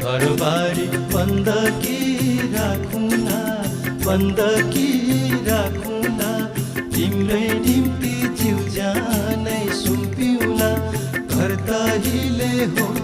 घरबारी बन्दकी राखुना, बन्दकी राखुना, तिम्रै निम्ति जिउ जानै सुम्पिउला। घर त हिले हो